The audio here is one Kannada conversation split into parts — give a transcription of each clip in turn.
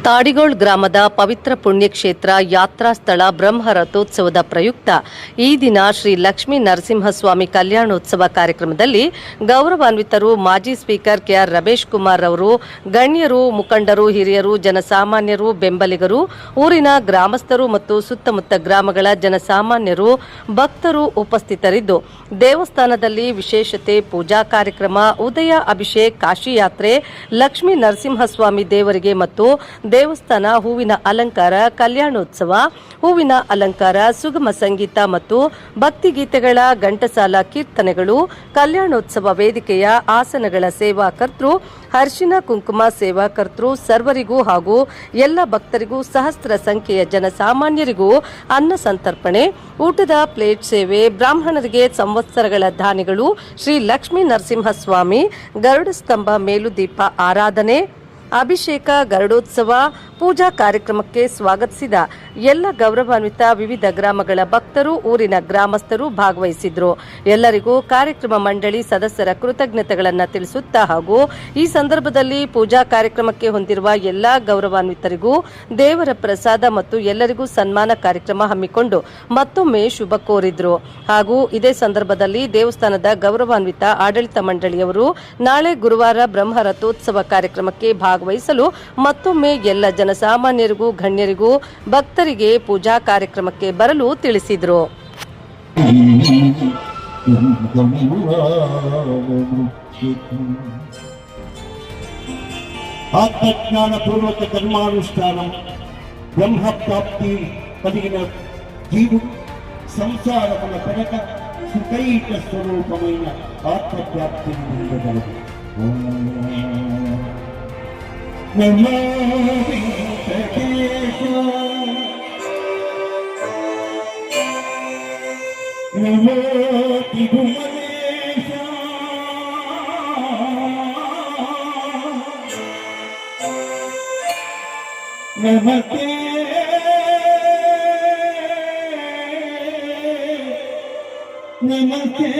ತಾಡಿಗೋಳ್ ಗ್ರಾಮದ ಪವಿತ್ರ ಪುಣ್ಯಕ್ಷೇತ್ರ ಯಾತ್ರಾ ಸ್ಥಳ ಬ್ರಹ್ಮ ರಥೋತ್ಸವದ ಪ್ರಯುಕ್ತ ಈ ದಿನ ಶ್ರೀ ಲಕ್ಷ್ಮೀ ನರಸಿಂಹಸ್ವಾಮಿ ಕಲ್ಯಾಣೋತ್ಸವ ಕಾರ್ಯಕ್ರಮದಲ್ಲಿ ಗೌರವಾನ್ವಿತರು ಮಾಜಿ ಸ್ಪೀಕರ್ ಕೆಆರ್ ರಮೇಶ್ ಕುಮಾರ್ ಅವರು, ಗಣ್ಯರು, ಮುಖಂಡರು, ಹಿರಿಯರು, ಜನಸಾಮಾನ್ಯರು, ಬೆಂಬಲಿಗರು, ಊರಿನ ಗ್ರಾಮಸ್ಥರು ಮತ್ತು ಸುತ್ತಮುತ್ತ ಗ್ರಾಮಗಳ ಜನಸಾಮಾನ್ಯರು, ಭಕ್ತರು ಉಪಸ್ಥಿತರಿದ್ದು ದೇವಸ್ಥಾನದಲ್ಲಿ ವಿಶೇಷತೆ ಪೂಜಾ ಕಾರ್ಯಕ್ರಮ, ಉದಯ ಅಭಿಷೇಕ್, ಕಾಶಿ ಯಾತ್ರೆ, ಲಕ್ಷ್ಮೀ ನರಸಿಂಹಸ್ವಾಮಿ ದೇವರಿಗೆ ಮತ್ತು ದೇವಸ್ಥಾನ ಹೂವಿನ ಅಲಂಕಾರ, ಕಲ್ಯಾಣೋತ್ಸವ, ಹೂವಿನ ಅಲಂಕಾರ, ಸುಗಮ ಸಂಗೀತ ಮತ್ತು ಭಕ್ತಿಗೀತೆಗಳ ಘಂಟಸಾಲ ಕೀರ್ತನೆಗಳು, ಕಲ್ಯಾಣೋತ್ಸವ ವೇದಿಕೆಯ ಆಸನಗಳ ಸೇವಾಕರ್ತೃ, ಅರಿಶಿನ ಕುಂಕುಮ ಸೇವಾಕರ್ತೃ ಸರ್ವರಿಗೂ ಹಾಗೂ ಎಲ್ಲ ಭಕ್ತರಿಗೂ, ಸಹಸ್ರ ಸಂಖ್ಯೆಯ ಜನಸಾಮಾನ್ಯರಿಗೂ ಅನ್ನ ಸಂತರ್ಪಣೆ, ಊಟದ ಪ್ಲೇಟ್ ಸೇವೆ, ಬ್ರಾಹ್ಮಣರಿಗೆ ಸಂವತ್ಸರಗಳ ದಾನಿಗಳು, ಶ್ರೀ ಲಕ್ಷ್ಮೀ ನರಸಿಂಹಸ್ವಾಮಿ ಗರುಡ ಸ್ತಂಭ ಮೇಲುದೀಪ ಆರಾಧನೆ, ಅಭಿಷೇಕ, ಗರುಡೋತ್ಸವ ಪೂಜಾ ಕಾರ್ಯಕ್ರಮಕ್ಕೆ ಸ್ವಾಗತಿಸಿದ ಎಲ್ಲ ಗೌರವಾನ್ವಿತ ವಿವಿಧ ಗ್ರಾಮಗಳ ಭಕ್ತರು, ಊರಿನ ಗ್ರಾಮಸ್ಥರು ಭಾಗವಹಿಸಿದ್ರು. ಎಲ್ಲರಿಗೂ ಕಾರ್ಯಕ್ರಮ ಮಂಡಳಿ ಸದಸ್ಯರ ಕೃತಜ್ಞತೆಗಳನ್ನು ತಿಳಿಸುತ್ತಾ ಹಾಗೂ ಈ ಸಂದರ್ಭದಲ್ಲಿ ಪೂಜಾ ಕಾರ್ಯಕ್ರಮಕ್ಕೆ ಹೊಂದಿರುವ ಎಲ್ಲ ಗೌರವಾನ್ವಿತರಿಗೂ ದೇವರ ಪ್ರಸಾದ ಮತ್ತು ಎಲ್ಲರಿಗೂ ಸನ್ಮಾನ ಕಾರ್ಯಕ್ರಮ ಹಮ್ಮಿಕೊಂಡು ಮತ್ತೊಮ್ಮೆ ಶುಭ ಕೋರಿದ್ರು. ಹಾಗೂ ಇದೇ ಸಂದರ್ಭದಲ್ಲಿ ದೇವಸ್ಥಾನದ ಗೌರವಾನ್ವಿತ ಆಡಳಿತ ಮಂಡಳಿಯವರು ನಾಳೆ ಗುರುವಾರ ಬ್ರಹ್ಮ ರಥೋತ್ಸವ ಕಾರ್ಯಕ್ರಮಕ್ಕೆ ಭಾಗವಹಿಸಲು ಮತ್ತೊಮ್ಮೆ ಎಲ್ಲ ಜನಸಾಮಾನ್ಯರಿಗೂ, ಗಣ್ಯರಿಗೂ, ಭಕ್ತರಿಗೆ ಪೂಜಾ ಕಾರ್ಯಕ್ರಮಕ್ಕೆ ಬರಲು ತಿಳಿಸಿದರು. ಆತ್ಮಜ್ಞಾನ ಪೂರ್ವಕ ಕರ್ಮಾನುಷ್ಠಾನ ಬ್ರಹ್ಮ ಪ್ರಾಪ್ತಿ కలిగిన జీవు సంసారముల కనుక సుఖైక స్వరూపమైన ఆత్మప్రాప్తిని పొందగలదు. నమో వెంకటేశ నమో తిరుమలేశ నమస్తే నమస్తే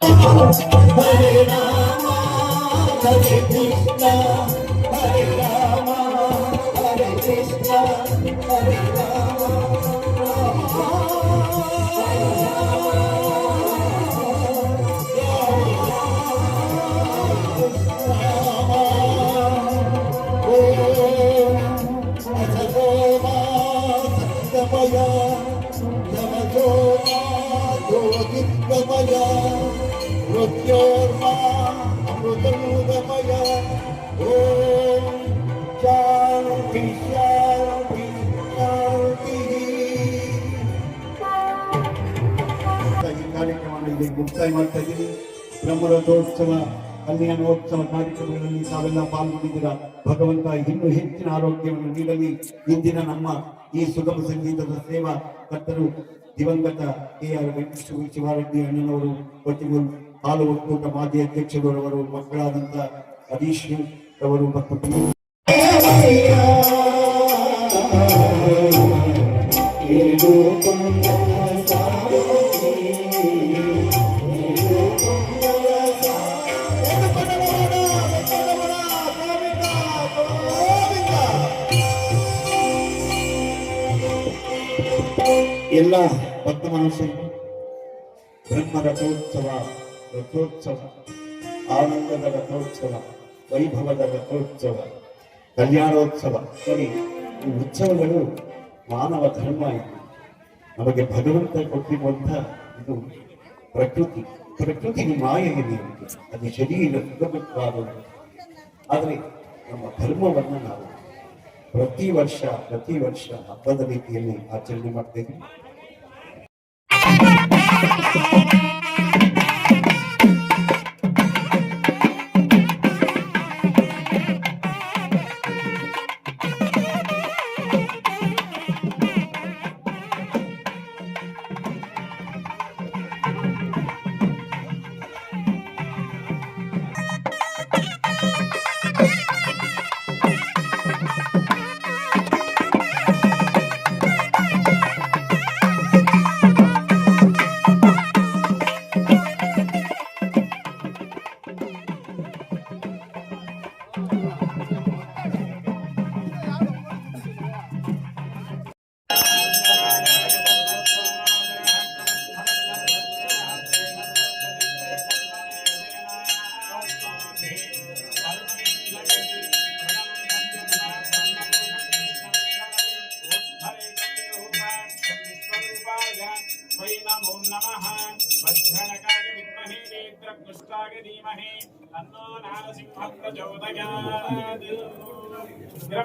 Hare Rama, Hare Krishna, Hare Rama, Hare Krishna, Hare Rama, Hare Rama, Mృత్యోర్మా అమృతమయ ఓం శాంతి శాంతి శాంతి. ಈ ಕಾರ್ಯಕ್ರಮವನ್ನು ಇಲ್ಲಿ ಮುಕ್ತಾಯ ಮಾಡ್ತಾ ಇದ್ದೀನಿ. ಬ್ರಹ್ಮರಥೋತ್ಸವ ಕಲ್ಯಾಣೋತ್ಸವ ಕಾರ್ಯಕ್ರಮಗಳಲ್ಲಿ ತಾವೆಲ್ಲ ಪಾಲ್ಗೊಂಡಿದ್ದೀರಾ. ಭಗವಂತ ಇನ್ನೂ ಹೆಚ್ಚಿನ ಆರೋಗ್ಯವನ್ನು ನೀಡಲಿ. ಇಂದಿನ ನಮ್ಮ ಈ ಸುಗಮ ಸಂಗೀತದ ಸೇವಾ ಕರ್ತರು ದಿವಂಗತ ಕೆಆರ್ ಶಿವಾರೆಡ್ಡಿ ಅಣ್ಣನವರು, ಕೊಚ್ಚಿಗೂರು ಹಾಲು ಒಕ್ಕೂಟ ಮಾಜಿ ಅಧ್ಯಕ್ಷರವರು, ಮಕ್ಕಳಾದಂಥ ಹರೀಶ್ ಅವರು ಮತ್ತು ಎಲ್ಲ ಭಕ್ತ ಮನಸ್ಸು ಬ್ರಹ್ಮ ರಥೋತ್ಸವ ಆನಂದದ ರಥೋತ್ಸವ, ವೈಭವದ ರಥೋತ್ಸವ, ಕಲ್ಯಾಣೋತ್ಸವ. ಸರಿ, ಈ ಉತ್ಸವಗಳು ಮಾನವ ಧರ್ಮ. ಇದು ನಮಗೆ ಭಗವಂತ ಕೊಟ್ಟಿರುವಂತ ಇದು ಪ್ರಕೃತಿ ಮಾಯೆಗೆ ಅದು ಶರೀರ ಸುಗಮವಾದದ್ದು. ಆದರೆ ನಮ್ಮ ಧರ್ಮವನ್ನು ನಾವು ಪ್ರತಿ ವರ್ಷ ಹಬ್ಬದ ರೀತಿಯಲ್ಲಿ ಆಚರಣೆ ಮಾಡ್ತೇವೆ.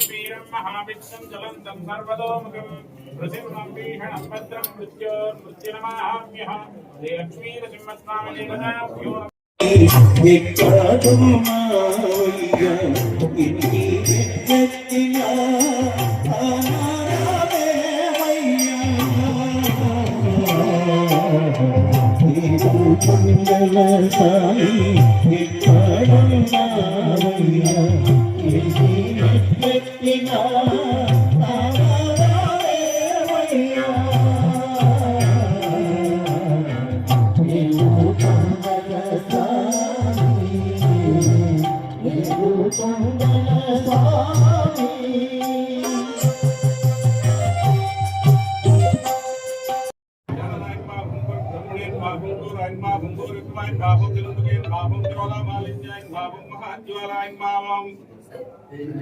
वीरं महाविष्णुं ज्वलन्तं सर्वतोमुखं नृसिंहं भीषणं भद्रं मृत्युर्मृत्युनमाम्यः श्रीलक्ष्मीनरसिंहस्वामिदेवताभ्यो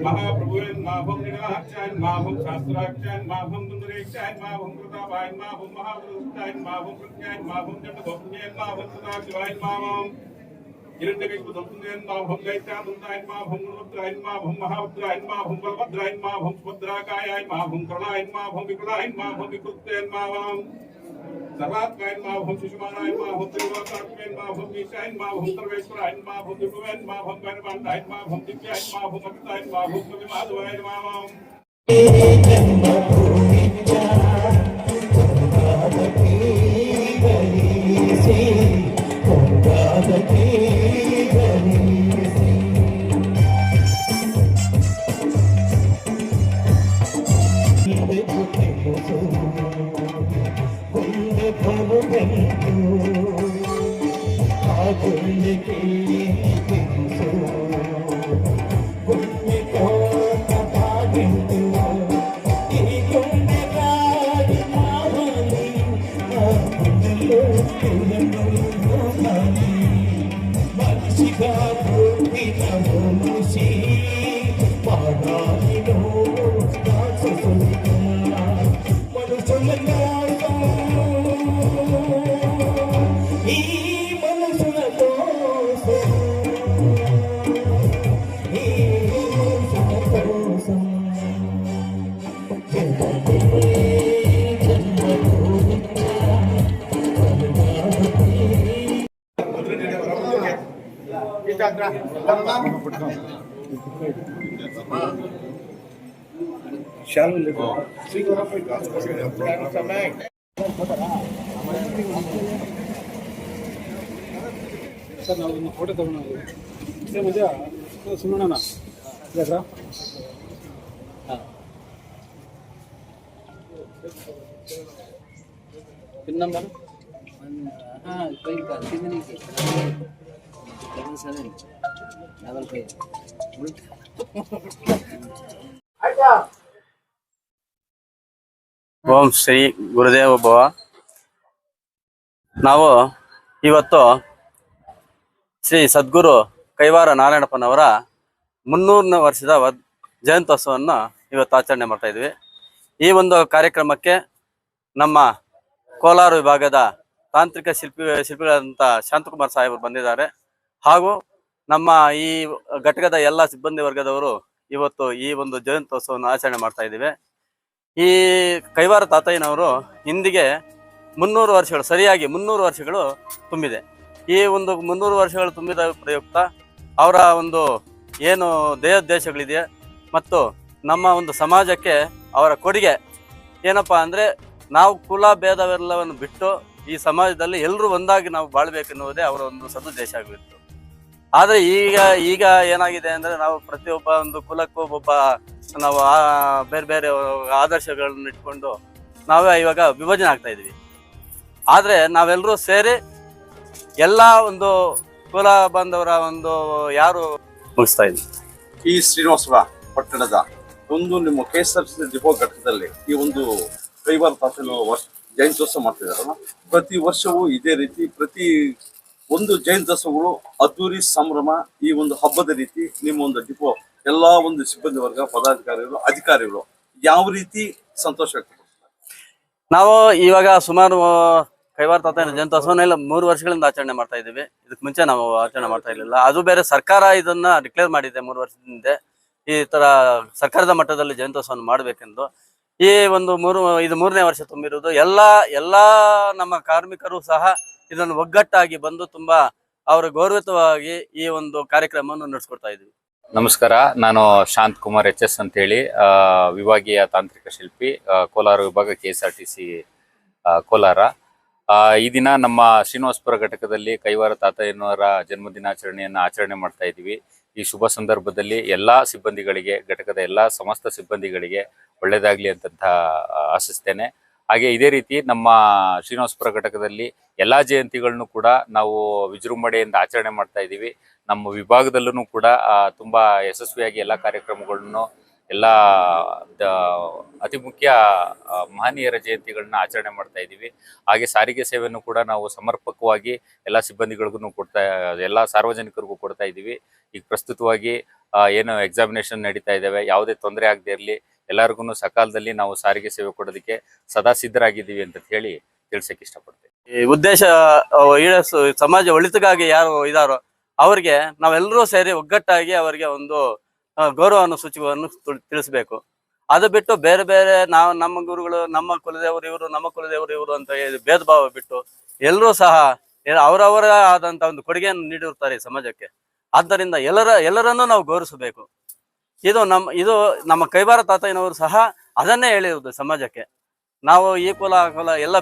महाप्रभुन माभं निराक्षायन माभं शास्त्राक्षायन माभं सुंदरेक्षायन माभं प्रतापायन माभं महावृत्तायन माभं प्रज्ञायन माभं जगदोपनयन माभं सदाशिवायन माभं हिरण्यकशिपुधंसुयन माभं दैत्यानंदायन माभं गुणवद्रायन माभं महावद्रायन माभं बलभद्रायन माभं सुभद्राकायायन माभं करणायन माभं विकलायन माभं विकृत्ययन माभं सर्वात्मायन माभं शिशुमानायन माभं त्रिलोकात्मयन माभं ईशायन माभं सर्वेश्वरायन माभं दिव्ययन माभं गणवान्धायन माभं दिव्यायन माभं अमितायन माभं कविमाधवायन माभं ಸರ್ ನಾವು ಫೋಟೋ ತಗೊಂಡು ಸುಮ್ಮನೆ ಯಾಕ್ರಾ पिन नंबर ಓಂ ಶ್ರೀ ಗುರುದೇವ ಭವ. ನಾವು ಇವತ್ತು ಶ್ರೀ ಸದ್ಗುರು ಕೈವಾರ ನಾರಾಯಣಪ್ಪನವರ 300ನೇ ವರ್ಷದ ಜಯಂತ್ಯೋತ್ಸವವನ್ನು ಇವತ್ತು ಆಚರಣೆ ಮಾಡ್ತಾ ಇದ್ವಿ. ಈ ಒಂದು ಕಾರ್ಯಕ್ರಮಕ್ಕೆ ನಮ್ಮ ಕೋಲಾರ ವಿಭಾಗದ ತಾಂತ್ರಿಕ ಶಿಲ್ಪಿಗಳಾದಂಥ ಶಾಂತಕುಮಾರ್ ಸಾಹೇಬರು ಬಂದಿದ್ದಾರೆ. ಹಾಗೂ ನಮ್ಮ ಈ ಘಟಕದ ಎಲ್ಲ ಸಿಬ್ಬಂದಿ ವರ್ಗದವರು ಇವತ್ತು ಈ ಒಂದು ಜಯಂತ್ಯೋತ್ಸವವನ್ನು ಆಚರಣೆ ಮಾಡ್ತಾ ಇದ್ದೀವಿ. ಈ ಕೈವಾರ ತಾತಯ್ಯನವರು ಇಂದಿಗೆ 300 ವರ್ಷಗಳು, ಸರಿಯಾಗಿ 300 ವರ್ಷಗಳು ತುಂಬಿದೆ. ಈ ಒಂದು 300 ವರ್ಷಗಳು ತುಂಬಿದ ಪ್ರಯುಕ್ತ ಅವರ ಒಂದು ಏನು ದೇಶಗಳಿದೆ ಮತ್ತು ನಮ್ಮ ಒಂದು ಸಮಾಜಕ್ಕೆ ಅವರ ಕೊಡುಗೆ ಏನಪ್ಪಾ ಅಂದರೆ, ನಾವು ಕುಲ ಭೇದವೆಲ್ಲವನ್ನು ಬಿಟ್ಟು ಈ ಸಮಾಜದಲ್ಲಿ ಎಲ್ಲರೂ ಒಂದಾಗಿ ನಾವು ಬಾಳ್ಬೇಕೆನ್ನುವುದೇ ಅವರ ಒಂದು ಸದುದ್ದೇಶ ಆಗಿತ್ತು. ಆದರೆ ಈಗ ಏನಾಗಿದೆ ಅಂದರೆ, ನಾವು ಪ್ರತಿಯೊಬ್ಬ ಒಂದು ಕುಲಕ್ಕೂ ಒಬ್ಬೊಬ್ಬ ನಾವು ಬೇರೆ ಬೇರೆ ಆದರ್ಶಗಳನ್ನು ಇಟ್ಕೊಂಡು ನಾವೇ ಇವಾಗ ವಿಭಜನೆ ಆಗ್ತಾ ಇದ್ದೀವಿ. ಆದರೆ ನಾವೆಲ್ಲರೂ ಸೇರಿ ಎಲ್ಲ ಒಂದು ಕುಲ ಬಾಂಧವರ ಒಂದು ಯಾರು ಮುಗಿಸ್ತಾ ಇದ್ವಿ. ಈ ಶ್ರೀನಿವಾಸಪುರ ಪಟ್ಟಣದ ಒಂದು ನಿಮ್ಮ KSRTC ಡಿಪೋ ಘಟಕದಲ್ಲಿ ಈ ಒಂದು ಕೈವಾರ ತಾತಯ್ಯನವರ ಜಯಂತ್ಯೋತ್ಸವ ಮಾಡ್ತಿದಾರಲ್ಲ, ಪ್ರತಿ ವರ್ಷವೂ ಇದೇ ರೀತಿ ಪ್ರತಿ ಒಂದು ಜಯಂತ್ಯೋತ್ಸವಗಳು ಅದ್ದೂರಿ ಸಂಭ್ರಮ. ಈ ಒಂದು ಹಬ್ಬದ ರೀತಿ ನಿಮ್ಮ ಒಂದು ಡಿಪೋ ಎಲ್ಲಾ ಒಂದು ಸಿಬ್ಬಂದಿ ವರ್ಗ, ಪದಾಧಿಕಾರಿಗಳು, ಅಧಿಕಾರಿಗಳು ಯಾವ ರೀತಿ ಸಂತೋಷ ವ್ಯಕ್ತಪಡಿಸ್ತಾರೆ? ನಾವು ಇವಾಗ ಸುಮಾರು ಕೈವಾರ ತಾತಯ್ಯನ ಜಯಂತ್ಯೋತ್ಸವನೆಲ್ಲ 3 ವರ್ಷಗಳಿಂದ ಆಚರಣೆ ಮಾಡ್ತಾ ಇದ್ದೀವಿ. ಇದಕ್ಕೆ ಮುಂಚೆ ನಾವು ಆಚರಣೆ ಮಾಡ್ತಾ ಇರಲಿಲ್ಲ. ಅದು ಬೇರೆ ಸರ್ಕಾರ ಇದನ್ನ ಡಿಕ್ಲೇರ್ ಮಾಡಿದೆ 3 ವರ್ಷದ ಹಿಂದೆ, ಈ ತರ ಸರ್ಕಾರದ ಮಟ್ಟದಲ್ಲಿ ಜಯಂತ್ಯೋತ್ಸವ ಮಾಡಬೇಕೆಂದು. ಈ ಒಂದು ಇದು 3ನೇ ವರ್ಷ ತುಂಬಿರುವುದು. ಎಲ್ಲಾ ನಮ್ಮ ಕಾರ್ಮಿಕರು ಸಹ ಇದನ್ನು ಒಗ್ಗಟ್ಟಾಗಿ ಬಂದು ತುಂಬಾ ಅವರ ಗೌರವಿತವಾಗಿ ಈ ಒಂದು ಕಾರ್ಯಕ್ರಮವನ್ನು ನಡೆಸ್ಕೊಡ್ತಾ ಇದ್ದೀವಿ. ನಮಸ್ಕಾರ, ನಾನು ಶಾಂತ್ ಕುಮಾರ್ HS ಅಂತೇಳಿ, ವಿಭಾಗೀಯ ತಾಂತ್ರಿಕ ಶಿಲ್ಪಿ, ಕೋಲಾರ ವಿಭಾಗ KSRTC ಕೋಲಾರ. ಈ ದಿನ ನಮ್ಮ ಶ್ರೀನಿವಾಸಪುರ ಘಟಕದಲ್ಲಿ ಕೈವಾರ ತಾತಯ್ಯನವರ ಜನ್ಮದಿನಾಚರಣೆಯನ್ನು ಆಚರಣೆ ಮಾಡ್ತಾ ಇದ್ದೀವಿ. ಈ ಶುಭ ಸಂದರ್ಭದಲ್ಲಿ ಎಲ್ಲಾ ಸಿಬ್ಬಂದಿಗಳಿಗೆ, ಘಟಕದ ಎಲ್ಲಾ ಸಮಸ್ತ ಸಿಬ್ಬಂದಿಗಳಿಗೆ ಒಳ್ಳೆಯದಾಗಲಿ ಅಂತ ಆಶಿಸ್ತೇನೆ. ಹಾಗೆ ಇದೇ ರೀತಿ ನಮ್ಮ ಶ್ರೀನಿವಾಸಪುರ ಘಟಕದಲ್ಲಿ ಎಲ್ಲಾ ಜಯಂತಿಗಳನ್ನು ಕೂಡ ನಾವು ವಿಜೃಂಭಣೆಯಿಂದ ಆಚರಣೆ ಮಾಡ್ತಾ ಇದ್ದೀವಿ. ನಮ್ಮ ವಿಭಾಗದಲ್ಲೂ ಕೂಡ ತುಂಬಾ ಯಶಸ್ವಿಯಾಗಿ ಎಲ್ಲ ಕಾರ್ಯಕ್ರಮಗಳನ್ನು, ಎಲ್ಲ ಅತಿ ಮುಖ್ಯ ಮಹನೀಯರ ಜಯಂತಿಗಳನ್ನ ಆಚರಣೆ ಮಾಡ್ತಾ ಇದ್ದೀವಿ. ಹಾಗೆ ಸಾರಿಗೆ ಸೇವೆಯನ್ನು ಕೂಡ ನಾವು ಸಮರ್ಪಕವಾಗಿ ಎಲ್ಲ ಸಿಬ್ಬಂದಿಗಳಿಗೂ ಎಲ್ಲ ಸಾರ್ವಜನಿಕರಿಗೂ ಕೊಡ್ತಾ ಇದ್ದೀವಿ. ಈಗ ಪ್ರಸ್ತುತವಾಗಿ ಏನು ಎಕ್ಸಾಮಿನೇಷನ್ ನಡೀತಾ ಇದ್ದಾವೆ, ಯಾವುದೇ ತೊಂದರೆ ಆಗದೆ ಇರಲಿ, ಎಲ್ಲರಿಗೂ ಸಕಾಲದಲ್ಲಿ ನಾವು ಸಾರಿಗೆ ಸೇವೆ ಕೊಡೋದಕ್ಕೆ ಸದಾ ಸಿದ್ಧರಾಗಿದ್ದೀವಿ ಅಂತ ಹೇಳಿ ತಿಳಿಸಕ್ಕೆ ಇಷ್ಟಪಡ್ತೇವೆ. ಈ ಉದ್ದೇಶ ಸಮಾಜ ಒಳಿತಿಗಾಗಿ ಯಾರು ಇದಾರೋ ಅವ್ರಿಗೆ ನಾವೆಲ್ಲರೂ ಸೇರಿ ಒಗ್ಗಟ್ಟಾಗಿ ಅವರಿಗೆ ಒಂದು ಗೌರವವನ್ನು ಸೂಚಕವನ್ನು ತಿಳಿಸ್ಬೇಕು. ಅದು ಬಿಟ್ಟು ಬೇರೆ ಬೇರೆ ನಮ್ಮ ಗುರುಗಳು, ನಮ್ಮ ಕುಲದೇವರು ಇವರು, ನಮ್ಮ ಕುಲದೇವರು ಇವರು ಅಂತ ಭೇದ ಭಾವ ಬಿಟ್ಟು ಎಲ್ಲರೂ ಸಹ ಅವರವರ ಆದಂತ ಒಂದು ಕೊಡುಗೆಯನ್ನು ನೀಡಿರುತ್ತಾರೆ ಈ ಸಮಾಜಕ್ಕೆ. ಆದ್ದರಿಂದ ಎಲ್ಲರನ್ನೂ ನಾವು ಗೌರವಿಸಬೇಕು. ಇದು ನಮ್ಮ ಕೈವಾರ ತಾತಯ್ಯನವರು ಸಹ ಅದನ್ನೇ ಹೇಳಿರುವುದು ಸಮಾಜಕ್ಕೆ. ನಾವು ಈ ಕುಲ ಎಲ್ಲ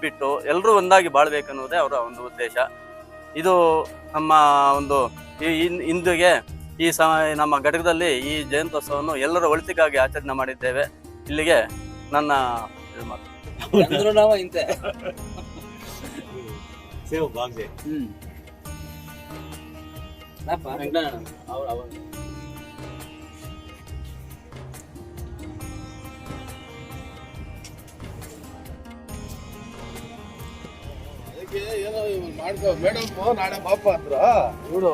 ಬಿಟ್ಟು ಎಲ್ಲರೂ ಒಂದಾಗಿ ಬಾಳ್ಬೇಕನ್ನುವುದೇ ಅವರ ಒಂದು ಉದ್ದೇಶ. ಇದು ನಮ್ಮ ಒಂದು ಇಂದಿಗೆ ಈ ನಮ್ಮ ಘಟಕದಲ್ಲಿ ಈ ಜಯಂತ್ಯೋತ್ಸವವನ್ನು ಎಲ್ಲರ ಒಳಿತಿಗಾಗಿ ಆಚರಣೆ ಮಾಡಿದ್ದೇವೆ. ಇಲ್ಲಿಗೆ ನನ್ನ ಏನೋ ಮಾಡ್ಕೋ ಮೇಡಮ್, ನಾಳೆ ಪಾಪ ಅಂದ್ರ ಇವಳು